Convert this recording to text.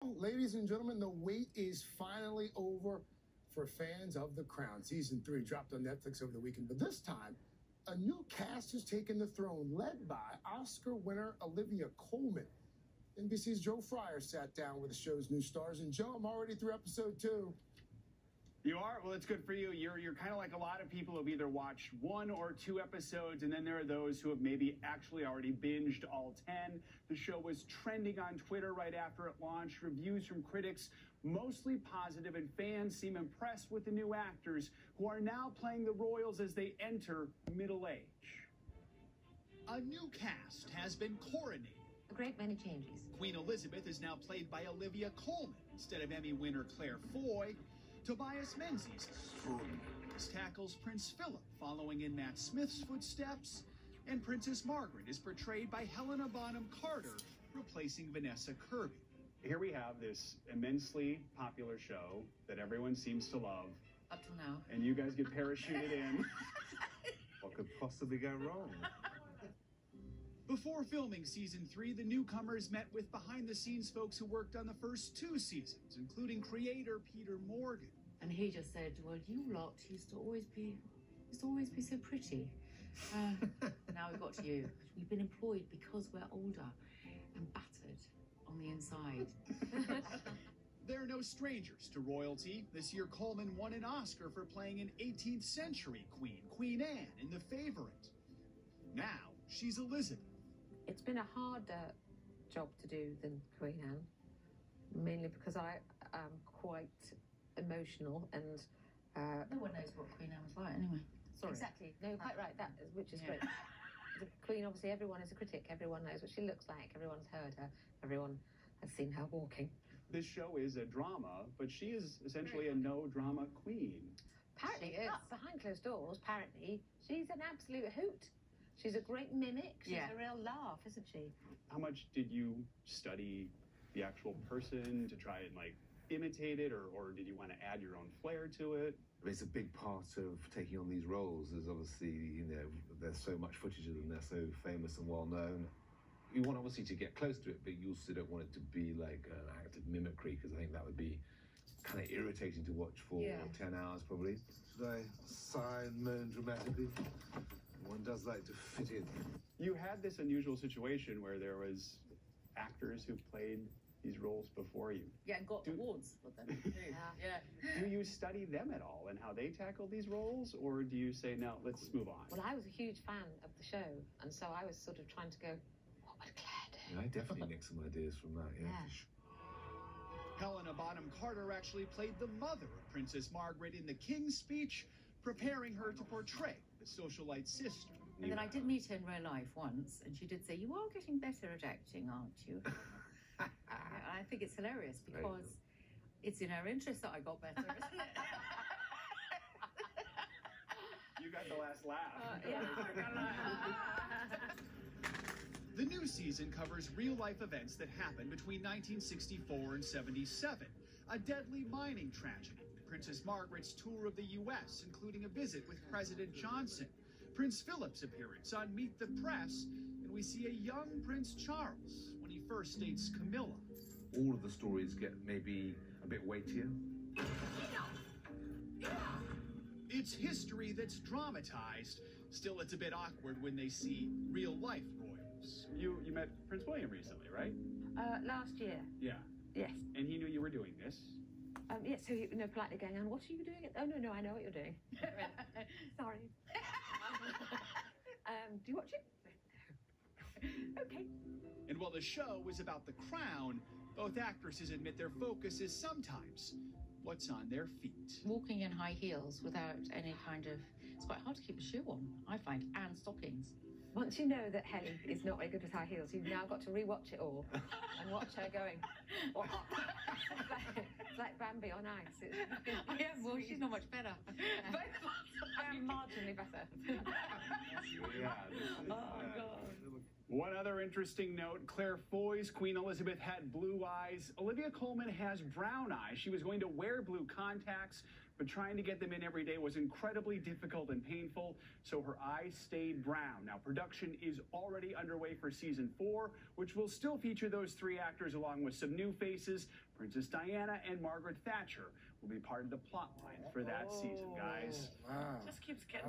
Ladies and gentlemen, the wait is finally over for fans of The Crown. Season 3 dropped on Netflix over the weekend, but this time, a new cast has taken the throne, led by Oscar winner Olivia Colman. NBC's Joe Fryer sat down with the show's new stars, and Joe, I'm already through episode 2. You are? Well, it's good for you. You're kind of like a lot of people who have either watched 1 or 2 episodes, and then there are those who have maybe actually already binged all 10. The show was trending on Twitter right after it launched. Reviews from critics mostly positive, and fans seem impressed with the new actors who are now playing the royals as they enter middle age. A new cast has been coronated. A great many changes. Queen Elizabeth is now played by Olivia Colman instead of Emmy winner Claire Foy. Tobias Menzies tackles Prince Philip, following in Matt Smith's footsteps, and Princess Margaret is portrayed by Helena Bonham Carter, replacing Vanessa Kirby. Here we have this immensely popular show that everyone seems to love. Up till now. And you guys get parachuted in. What could possibly go wrong? Before filming season 3, the newcomers met with behind-the-scenes folks who worked on the first 2 seasons, including creator Peter Morgan. And he just said, well, you lot used to always be so pretty. Now we've got to you. We've been employed because we're older and battered on the inside. They're no strangers to royalty. This year, Colman won an Oscar for playing an 18th century queen, Queen Anne, in The Favourite. Now, she's Elizabeth. It's been a harder job to do than Queen Anne, mainly because I am quite emotional and... No one knows what Queen Anne was like, anyway. Sorry. Exactly. No, quite right, which is great. The Queen, obviously, everyone is a critic. Everyone knows what she looks like. Everyone's heard her. Everyone has seen her walking. This show is a drama, but she is essentially a no-drama queen. Apparently, behind closed doors, apparently, she's an absolute hoot. She's a great mimic. She's a real laugh, isn't she? How much did you study the actual person to try and, like, imitate it, or did you want to add your own flair to it? It's a big part of taking on these roles. There's obviously, you know, there's so much footage of them. They're so famous and well-known. You want, obviously, to get close to it, but you also don't want it to be like an act of mimicry, because I think that would be kind of irritating to watch for 10 hours, probably. Should I sigh and moan dramatically? One does like to fit in. You had this unusual situation where there was actors who played these roles before you. Yeah, and got awards for them. Yeah. Do you study them at all and how they tackle these roles, or do you say, no, let's move on? Well, I was a huge fan of the show, and so I was sort of trying to go, what would Claire do? Yeah, I definitely nicked some ideas from that, yeah. Helena Bonham Carter actually played the mother of Princess Margaret in the King's Speech, preparing her to portray the socialite sister. And then I did meet her in real life once, and she did say, you are getting better at acting, aren't you? I think it's hilarious because it's in her interest that I got better, isn't it? You got the last laugh. The new season covers real-life events that happened between 1964 and 77, a deadly mining tragedy, Princess Margaret's tour of the U.S., including a visit with President Johnson, Prince Philip's appearance on Meet the Press, and we see a young Prince Charles when he first dates Camilla. All of the stories get maybe a bit weightier. It's history that's dramatized. Still, it's a bit awkward when they see real-life royals. You met Prince William recently, right? Last year. Yeah. Yes. And he knew you were doing this. Yes, so you know, politely going on, what are you doing? Oh, no, I know what you're doing. Sorry. Do you watch it? Okay. And while the show is about the crown, both actresses admit their focus is sometimes what's on their feet. Walking in high heels without any kind of... It's quite hard to keep a shoe on, I find, and stockings. Once you know that Helly is not very good with high heels, you've now got to rewatch it all and watch her going, it's like Bambi on ice. Well, she's not much better. I'm marginally better. Oh, God. One other interesting note, Claire Foy's Queen Elizabeth had blue eyes. Olivia Colman has brown eyes. She was going to wear blue contacts, but trying to get them in every day was incredibly difficult and painful, so her eyes stayed brown. Now, production is already underway for season 4, which will still feature those 3 actors along with some new faces. Princess Diana and Margaret Thatcher will be part of the plotline for that season, guys. Wow. Just keeps getting